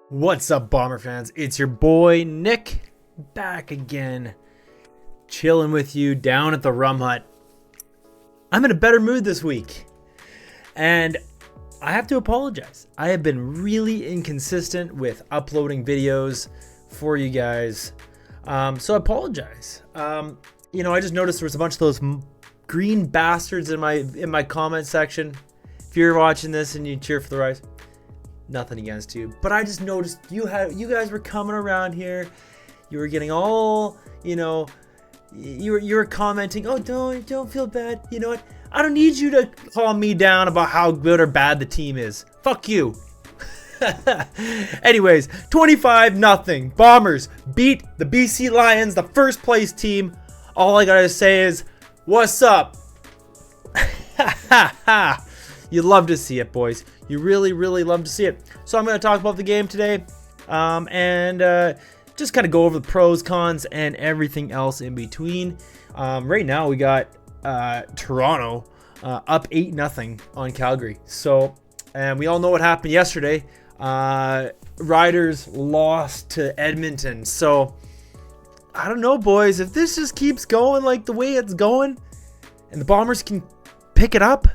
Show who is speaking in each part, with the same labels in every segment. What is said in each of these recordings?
Speaker 1: What's up, Bomber fans? It's your boy Nick back again, chilling with you down at the Rum Hut. I'm in a better mood this week, and I have to apologize. I have been really inconsistent with uploading videos for you guys, so I apologize. I just noticed there was a bunch of those green bastards in my comment section. If you're watching this and you cheer for the Rise, nothing against you, but I just noticed you guys were coming around here. You were getting all, you were commenting, oh, don't feel bad. You know what? I don't need you to calm me down about how good or bad the team is. Fuck you. Anyways, 25-0. Bombers beat the BC Lions, the first place team. All I gotta say is, what's up? You love to see it, boys. You really, really love to see it. So I'm going to talk about the game today and just kind of go over the pros, cons, and everything else in between. Right now, we got Toronto up 8-0 on Calgary. So, and we all know what happened yesterday. Riders lost to Edmonton. So, I don't know, boys. If this just keeps going like the way it's going and the Bombers can pick it up,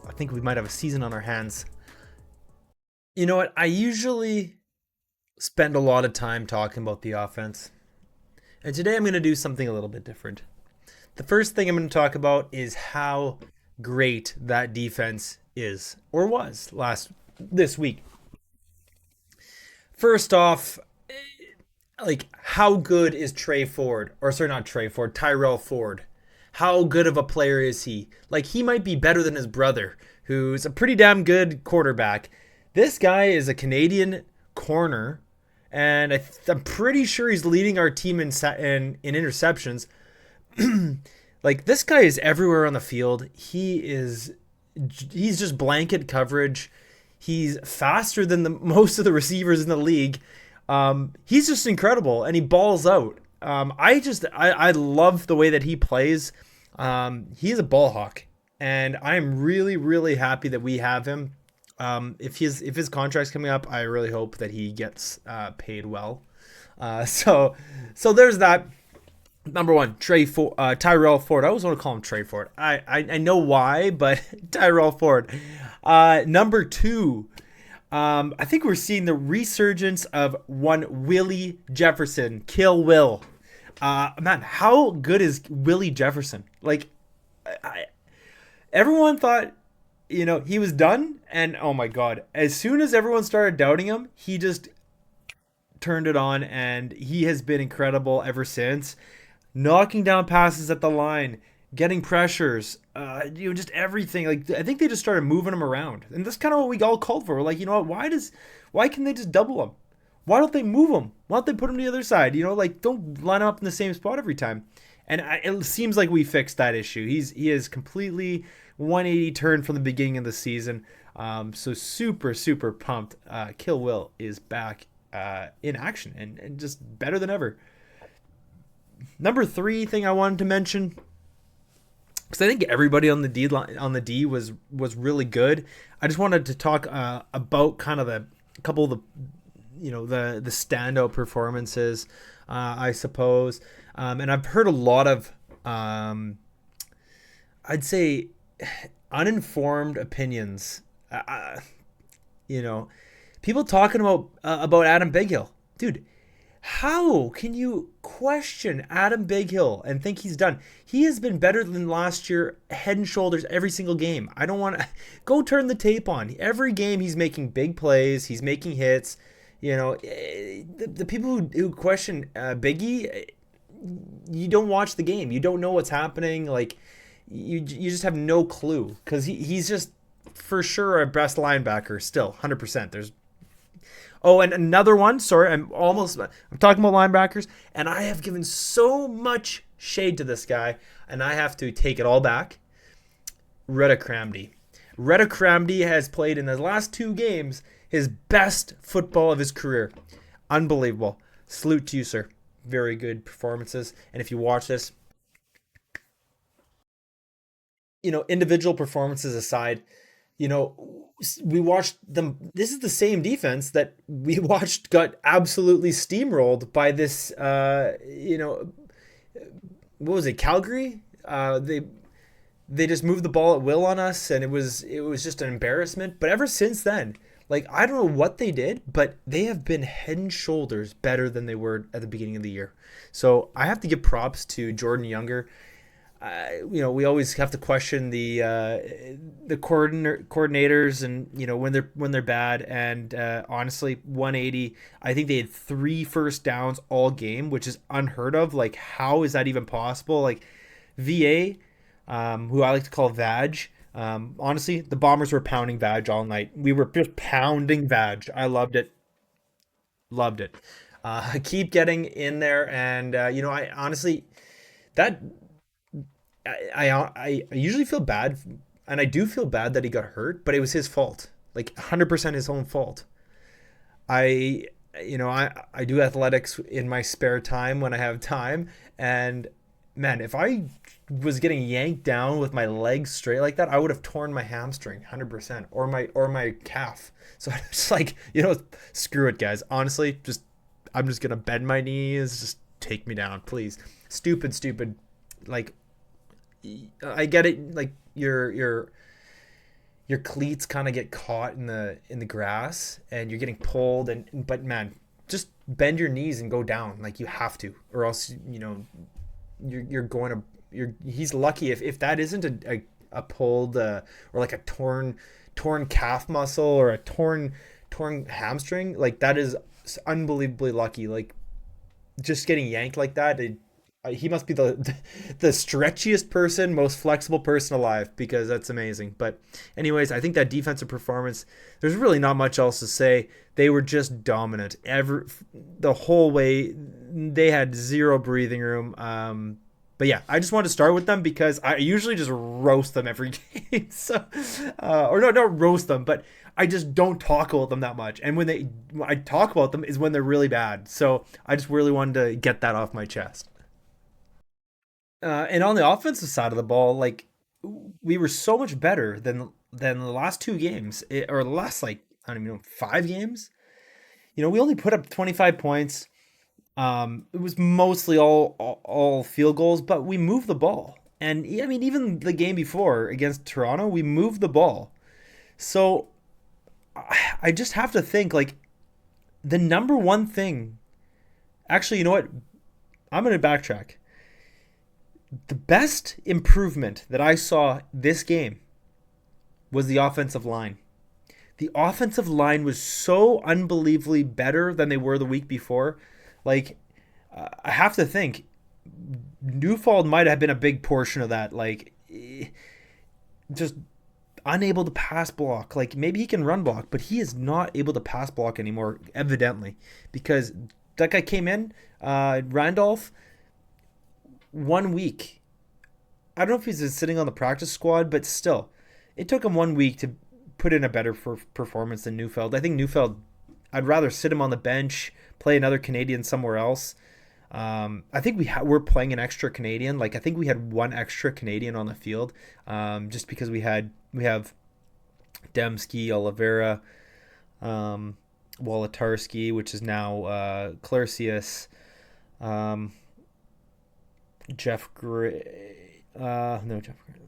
Speaker 1: I think we might have a season on our hands. You know what? I usually spend a lot of time talking about the offense. And today I'm going to do something a little bit different. The first thing I'm going to talk about is how great that defense is or was this week. First off, how good is Tyrell Ford? How good of a player is he? He might be better than his brother, who's a pretty damn good quarterback. This guy is a Canadian corner, and I'm pretty sure he's leading our team in interceptions. This guy is everywhere on the field. He's just blanket coverage. He's faster than most of the receivers in the league. He's just incredible, and he balls out. I love the way that he plays. He's a ball hawk, and I am really, really happy that we have him. If his contract's coming up, I really hope that he gets paid well. So there's that. Number one, Tyrell Ford. I always want to call him Trey Ford. I know why, but Tyrell Ford. Number two, I think we're seeing the resurgence of one Willie Jefferson. Kill Will. Man, how good is Willie Jefferson? Everyone thought, he was done, and oh my God, as soon as everyone started doubting him, he just turned it on, and he has been incredible ever since. Knocking down passes at the line, getting pressures, just everything. I think they just started moving him around, and that's kind of what we all called for. We're like, you know what? Why can they just double him? Why don't they move him? Why don't they put him to the other side? Don't line up in the same spot every time. And it seems like we fixed that issue. He is completely 180 turn from the beginning of the season. So super, super pumped. Kill Will is back in action and just better than ever. Number three thing I wanted to mention, because I think everybody on the D was really good. I just wanted to talk about kind of a couple of the standout performances, I suppose. And I've heard a lot of, I'd say, uninformed opinions. People talking about Adam Bighill. Dude, how can you question Adam Bighill and think he's done? He has been better than last year, head and shoulders, every single game. I don't want to go turn the tape on. Every game he's making big plays. He's making hits. The people who question Biggie, you don't watch the game. You don't know what's happening. You just have no clue, because he's just for sure our best linebacker still, 100%. And another one. Sorry, I'm talking about linebackers, and I have given so much shade to this guy, and I have to take it all back. Retta Cramdy. Retta Cramdy has played in the last 2 games his best football of his career. Unbelievable. Salute to you, sir. Very good performances. And if you watch this, individual performances aside, you know, we watched them. This is the same defense that we watched got absolutely steamrolled by this, what was it, Calgary? They just moved the ball at will on us, and it was just an embarrassment. But ever since then, like I don't know what they did, but they have been head and shoulders better than they were at the beginning of the year. So I have to give props to Jordan Younger. We always have to question the coordinators, and when they're bad. And honestly, 180. I think they had three first downs all game, which is unheard of. Like, how is that even possible? Like, VA, who I like to call Vag. Honestly, the Bombers were pounding Vag all night. We were just pounding Vag. I loved it. Loved it. Keep getting in there, and I honestly that I usually feel bad, and I do feel bad that he got hurt, but it was his fault, like 100% his own fault. I I do athletics in my spare time when I have time, and man, if I was getting yanked down with my legs straight like that, I would have torn my hamstring 100%, or my calf. So I'm just like, screw it, guys. Honestly, just I'm just gonna bend my knees, just take me down, please. Stupid, stupid. Like, I get it. Like, your cleats kind of get caught in the grass, and you're getting pulled, and but man, just bend your knees and go down, like you have to, or else you're going to you're he's lucky if that isn't a pulled, or like a torn calf muscle, or a torn hamstring. Like, that is unbelievably lucky. Like, just getting yanked like that, he must be the stretchiest person, most flexible person alive, because that's amazing. But anyways, I think that defensive performance, there's really not much else to say. They were just dominant the whole way. They had zero breathing room. But yeah, I just wanted to start with them because I usually just roast them every game. So, or no, not roast them, but I just don't talk about them that much. And when I talk about them is when they're really bad. So I just really wanted to get that off my chest. And on the offensive side of the ball, like, we were so much better than the last two games, or the last, like, I don't even know, 5 games. We only put up 25 points. It was mostly all field goals, but we moved the ball. And I mean, even the game before against Toronto, we moved the ball. So I just have to think, like, the number one thing. Actually, you know what? I'm going to backtrack. The best improvement that I saw this game was the offensive line. The offensive line was so unbelievably better than they were the week before. Like, I have to think Newfald might have been a big portion of that. Like, just unable to pass block. Like, maybe he can run block, but he is not able to pass block anymore, evidently, because that guy came in, Randolph, 1 week. I don't know if he's just sitting on the practice squad, but still, it took him 1 week to put in a better performance than Newfeld. I think Newfeld, I'd rather sit him on the bench, play another Canadian somewhere else. I think we're playing an extra Canadian. Like, I think we had one extra Canadian on the field, just because we have Demski, Oliveira, Wolotarski, which is now Clarcius, um, Jeff Gray. No, Jeff Gray.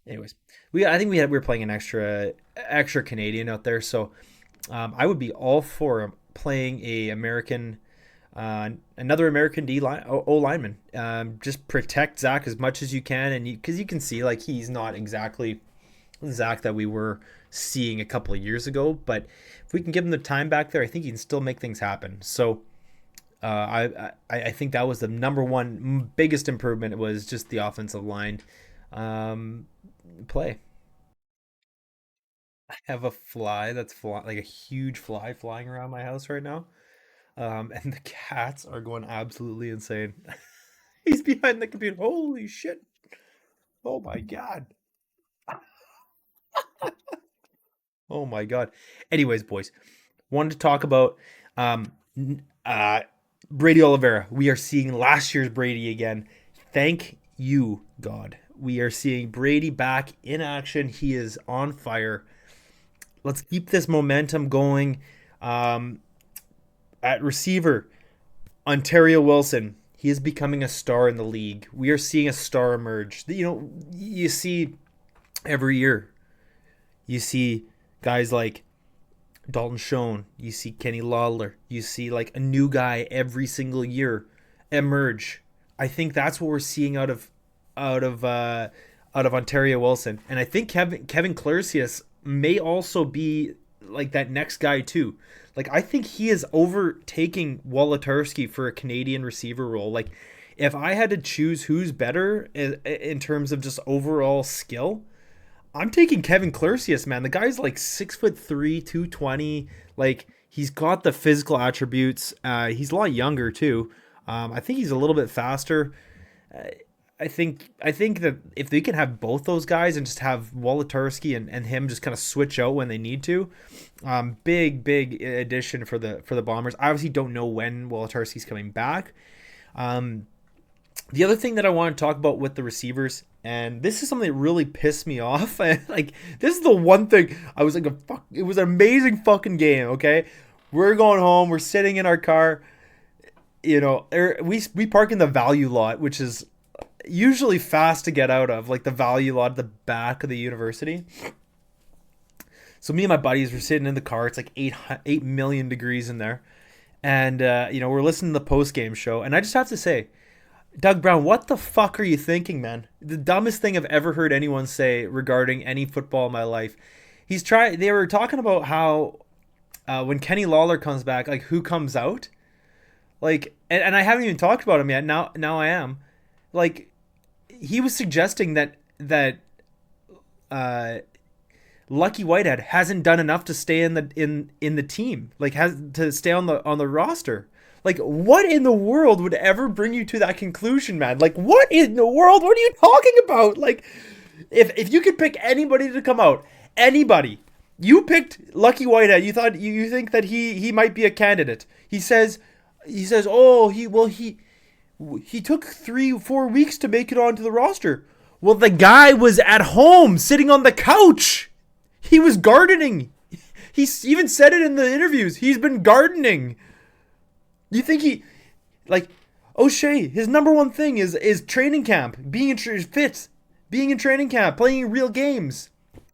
Speaker 1: Anyways, we were playing an extra Canadian out there, so I would be all for playing another American O lineman. Just protect Zach as much as you can, and because you can see, like, he's not exactly Zach that we were seeing a couple of years ago, but if we can give him the time back there, I think he can still make things happen. So I think that was the number one biggest improvement, was just the offensive line um, play. I have a fly that's like a huge fly flying around my house right now, and the cats are going absolutely insane. He's behind the computer. Holy shit! Oh my god! Oh my god! Anyways, boys, wanted to talk about um, Brady Oliveira. We are seeing last year's Brady again. Thank you, God. We are seeing Brady back in action. He is on fire. Let's keep this momentum going. At receiver, Ontario Wilson. He is becoming a star in the league. We are seeing a star emerge. You see every year. You see guys like Dalton Schoen. You see Kenny Lawler. You see like a new guy every single year emerge. I think that's what we're seeing out of Ontario Wilson, and I think Kevin Clercius may also be like that next guy too. Like I think he is overtaking Wolodarski for a Canadian receiver role. Like if I had to choose who's better in terms of just overall skill, I'm taking Kevin Clercius, man. The guy's like 6'3", 220. Like he's got the physical attributes. He's a lot younger too. I think he's a little bit faster. I think that if they can have both those guys and just have Wolodarski and him just kind of switch out when they need to, big addition for the Bombers. I obviously don't know when Wolodarski's coming back. The other thing that I want to talk about with the receivers, and this is something that really pissed me off. Like this is the one thing I was like, fuck. It was an amazing fucking game. Okay, we're going home. We're sitting in our car. We park in the value lot, which is usually fast to get out of, like the value lot at the back of the university. So me and my buddies were sitting in the car. It's like 8 million degrees in there. And, we're listening to the post-game show. And I just have to say, Doug Brown, what the fuck are you thinking, man? The dumbest thing I've ever heard anyone say regarding any football in my life. They were talking about how when Kenny Lawler comes back, like who comes out? Like, and I haven't even talked about him yet. Now I am. Like, he was suggesting that Lucky Whitehead hasn't done enough to stay in the team, like has to stay on the roster. Like, what in the world would ever bring you to that conclusion, man? Like, what in the world? What are you talking about? Like, if you could pick anybody to come out, anybody, you picked Lucky Whitehead. You think that he might be a candidate. He says, he took 3-4 weeks to make it onto the roster. Well, the guy was at home sitting on the couch. He was gardening. He even said it in the interviews. He's been gardening. You think O'Shea, his number one thing is training camp, being in training camp, playing real games.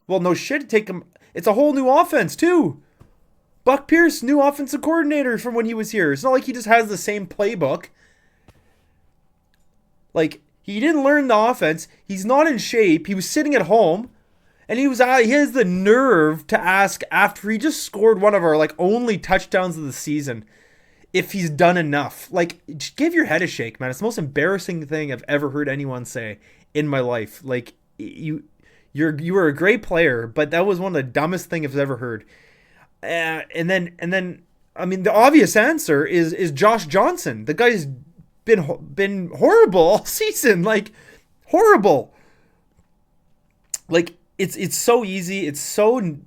Speaker 1: Well, no shit, take him. It's a whole new offense too. Buck Pierce, new offensive coordinator from when he was here. It's not like he just has the same playbook. Like, he didn't learn the offense. He's not in shape. He was sitting at home. And he has the nerve to ask, after he just scored one of our only touchdowns of the season, if he's done enough. Like, just give your head a shake, man. It's the most embarrassing thing I've ever heard anyone say in my life. Like, you were a great player, but that was one of the dumbest things I've ever heard. And then, I mean, the obvious answer is Josh Johnson. The guy's been horrible all season, like horrible. Like it's so easy, it's so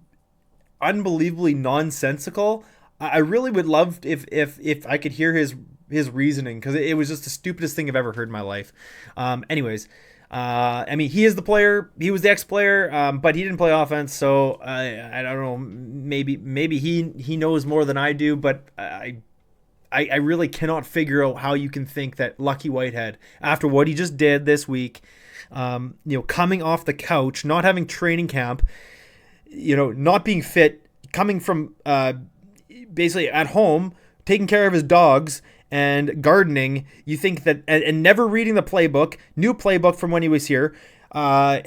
Speaker 1: unbelievably nonsensical. I really would love if I could hear his reasoning, because it was just the stupidest thing I've ever heard in my life. Anyways, I mean, he is the player. He was the ex-player, but he didn't play offense, so I don't know. Maybe he knows more than I do, but I really cannot figure out how you can think that Lucky Whitehead, after what he just did this week, coming off the couch, not having training camp, not being fit, coming from basically at home, taking care of his dogs and gardening, you think that, and never reading the playbook, new playbook from when he was here, then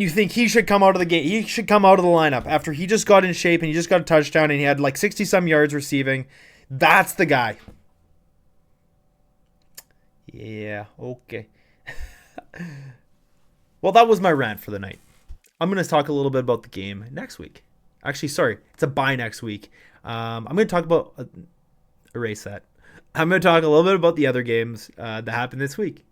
Speaker 1: you think he should come out of the gate. He should come out of the lineup after he just got in shape and he just got a touchdown and he had 60 some yards receiving. That's the guy. Yeah, okay. Well, that was my rant for the night. I'm going to talk a little bit about the game next week. Actually, sorry, it's a bye next week. I'm going to talk about... erase that. I'm going to talk a little bit about the other games that happened this week.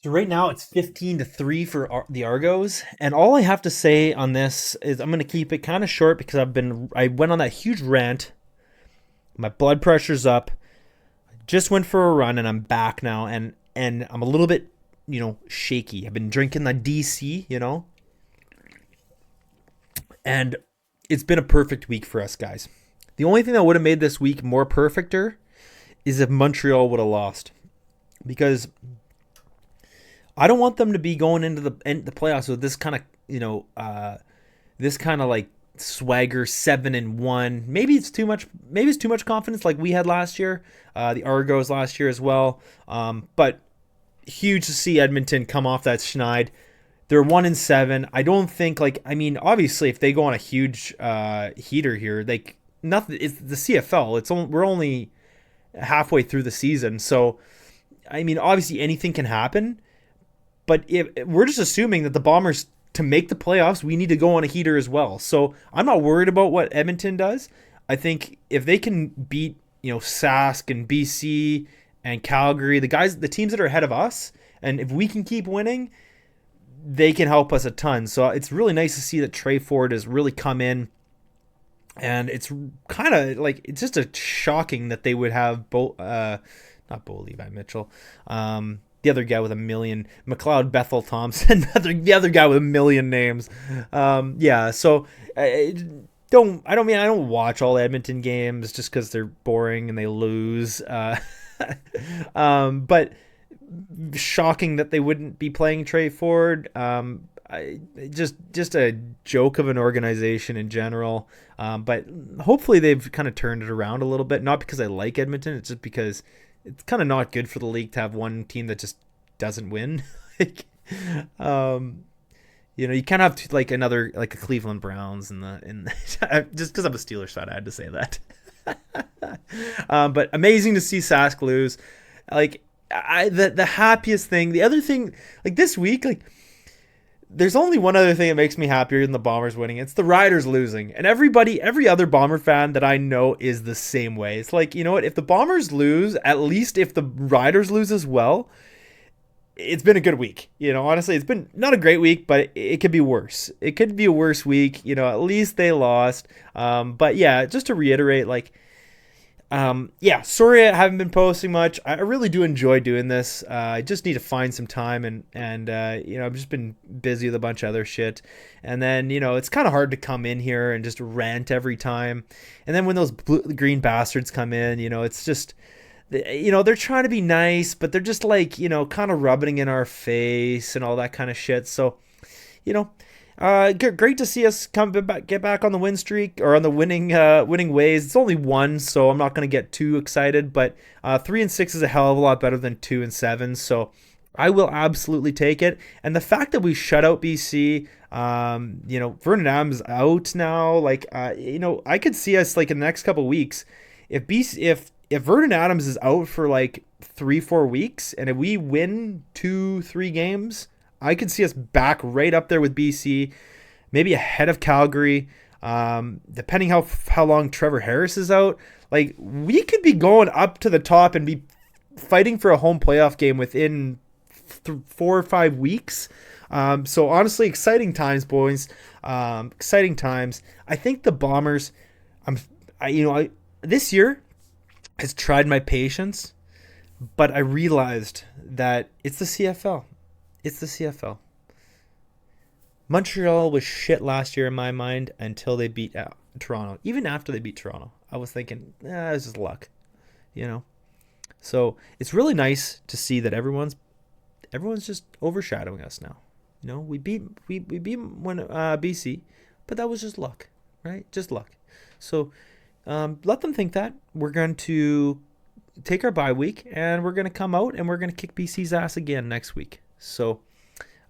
Speaker 1: So right now it's 15-3 for the Argos, and all I have to say on this is I'm going to keep it kind of short because I went on that huge rant. My blood pressure's up. Just went for a run and I'm back now, and I'm a little bit shaky. I've been drinking the DC, and it's been a perfect week for us, guys. The only thing that would have made this week more perfecter is if Montreal would have lost, because I don't want them to be going into the playoffs with this kind of like swagger 7-1. Maybe it's too much. Maybe it's too much confidence like we had last year. The Argos last year as well. But huge to see Edmonton come off that schneid. They're 1-7. I don't think obviously if they go on a huge heater here, nothing. It's the CFL. We're only halfway through the season, so obviously anything can happen. But if we're just assuming that the Bombers, to make the playoffs, we need to go on a heater as well. So I'm not worried about what Edmonton does. I think if they can beat Sask and BC and Calgary, the teams that are ahead of us, and if we can keep winning, they can help us a ton. So it's really nice to see that Trey Ford has really come in. And it's kind of it's just a shocking that they would have not Bo Levi Mitchell, the other guy with a million, McLeod Bethel Thompson, the other guy with a million names. So I don't watch all Edmonton games just because they're boring and they lose. But shocking that they wouldn't be playing Trey Ford. Just a joke of an organization in general. But hopefully they've kind of turned it around a little bit. Not because I like Edmonton, it's just because it's kind of not good for the league to have one team that just doesn't win. You kind of have another a Cleveland Browns just because I'm a Steelers fan, I had to say that. But amazing to see Sask lose. The happiest thing, the other thing, this week, there's only one other thing that makes me happier than the Bombers winning. It's the Riders losing. And every other Bomber fan that I know is the same way. It's you know what? If the Bombers lose, at least if the Riders lose as well, it's been a good week. Honestly, it's been not a great week, but it could be worse. It could be a worse week. At least they lost. But yeah, just to reiterate, sorry I haven't been posting much. I really do enjoy doing this. I just need to find some time and I've just been busy with a bunch of other shit. And then, it's kind of hard to come in here and just rant every time. And then when those green bastards come in, it's just, they're trying to be nice, but they're just kind of rubbing in our face and all that kind of shit. So, great to see us get back on the win streak, or on the winning ways. It's only one, so I'm not going to get too excited. But 3-6 is a hell of a lot better than 2-7. So I will absolutely take it. And the fact that we shut out BC, Vernon Adams out now. I could see us in the next couple of weeks, if Vernon Adams is out for 3-4 weeks, and if we win 2-3 games, I could see us back right up there with BC, maybe ahead of Calgary, depending how long Trevor Harris is out. We could be going up to the top and be fighting for a home playoff game within 4 or 5 weeks. So honestly, exciting times, boys. Exciting times. I think the Bombers, this year has tried my patience, but I realized that it's the CFL. It's the CFL. Montreal was shit last year in my mind until they beat Toronto. Even after they beat Toronto, I was thinking, it's just luck, So it's really nice to see that everyone's just overshadowing us now. We beat BC, but that was just luck, right? Just luck. So let them think that we're going to take our bye week and we're going to come out and we're going to kick BC's ass again next week. So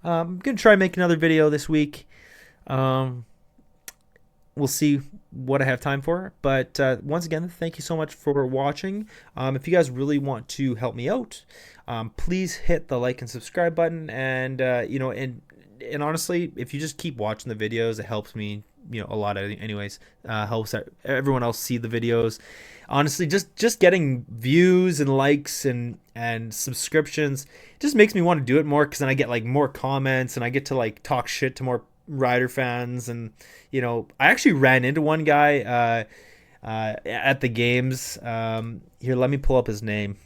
Speaker 1: I'm going to try and make another video this week. We'll see what I have time for. But once again, thank you so much for watching. If you guys really want to help me out, please hit the like and subscribe button. And, and honestly, if you just keep watching the videos, it helps me, a lot anyways. Helps everyone else see the videos. Honestly, just getting views and likes and subscriptions just makes me want to do it more, because then I get more comments and I get to talk shit to more Rider fans. And I actually ran into one guy at the games. Here, let me pull up his name.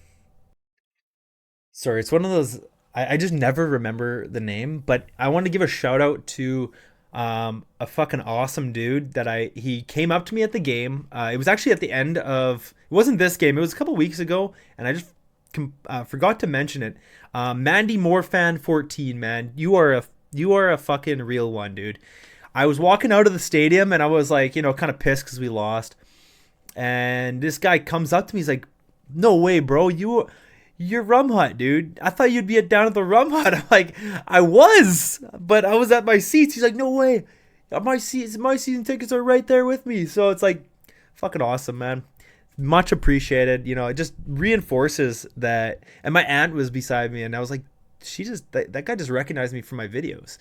Speaker 1: Sorry, it's one of those I just never remember the name, but I want to give a shout out to a fucking awesome dude that he came up to me at the game. It was actually at the end of, it wasn't this game, it was a couple weeks ago, and I just forgot to mention it. Mandy Morfan 14, man, you are a fucking real one, dude. I was walking out of the stadium and I was like, kind of pissed because we lost. And this guy comes up to me. He's like, "No way, bro! You're Rum Hut, dude. I thought you'd be down at the Rum Hut." I'm like, "I was, but I was at my seats." He's like, "No way! My season tickets are right there with me." So it's like, fucking awesome, man. Much appreciated. It just reinforces that. And my aunt was beside me, and I was like, that guy just recognized me from my videos,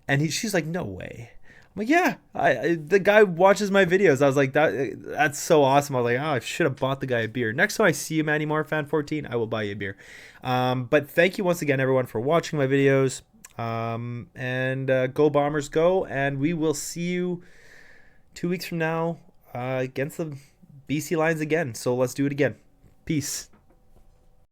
Speaker 1: and she's like, "No way." I'm like, yeah, the guy watches my videos. I was like, that's so awesome. I was like, oh, I should have bought the guy a beer. Next time I see you, Manny Moore Fan 14, I will buy you a beer. But thank you once again, everyone, for watching my videos. And go Bombers, go. And we will see you 2 weeks from now against the BC Lions again. So let's do it again. Peace.